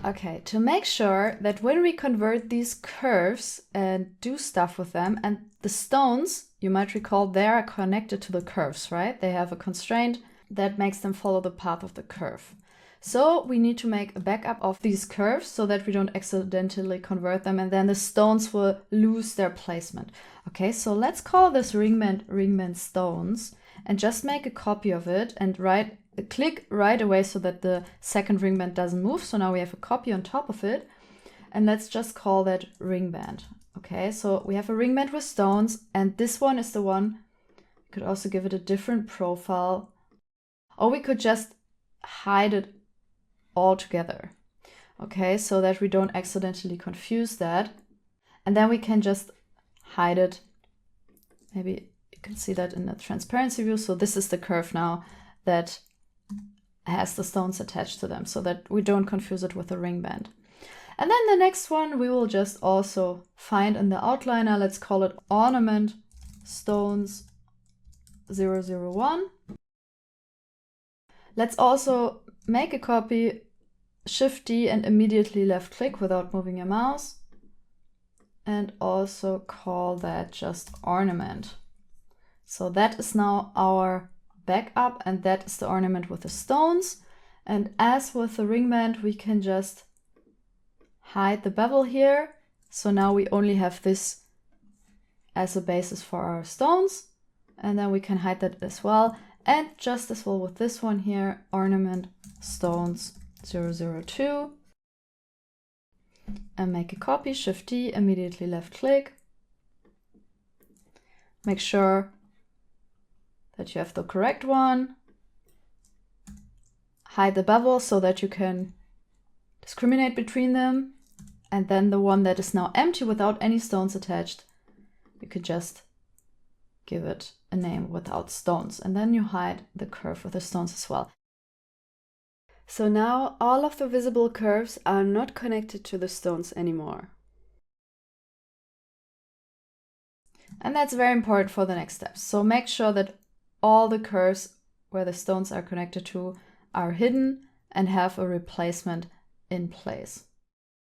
Okay, to make sure that when we convert these curves and do stuff with them, and the stones, you might recall, they are connected to the curves, right? They have a constraint that makes them follow the path of the curve. So we need to make a backup of these curves so that we don't accidentally convert them, and then the stones will lose their placement. Okay, so let's call this ringman stones and just make a copy of it and click right away so that the second ring band doesn't move. So now we have a copy on top of it, and let's just call that ring band. Okay, so we have a ring band with stones, and this one is the one. We could also give it a different profile, or we could just hide it all together. Okay, so that we don't accidentally confuse that. And then we can just hide it. Maybe you can see that in the transparency view. So this is the curve now that has the stones attached to them so that we don't confuse it with a ring band. And then the next one we will just also find in the outliner. Let's call it ornament stones 001. Let's also make a copy, Shift D, and immediately left click without moving your mouse. And also call that just ornament. So that is now our backup, and that is the ornament with the stones. And as with the ring band, we can just hide the bevel here. So now we only have this as a basis for our stones, and then we can hide that as well. And just as well with this one here, ornament stones 002, and make a copy, Shift D, immediately left click. Make sure that you have the correct one. Hide the bevel so that you can discriminate between them. And then the one that is now empty without any stones attached, you could just give it a name without stones. And then you hide the curve with the stones as well. So now all of the visible curves are not connected to the stones anymore. And that's very important for the next steps. So make sure that all the curves where the stones are connected to are hidden and have a replacement in place.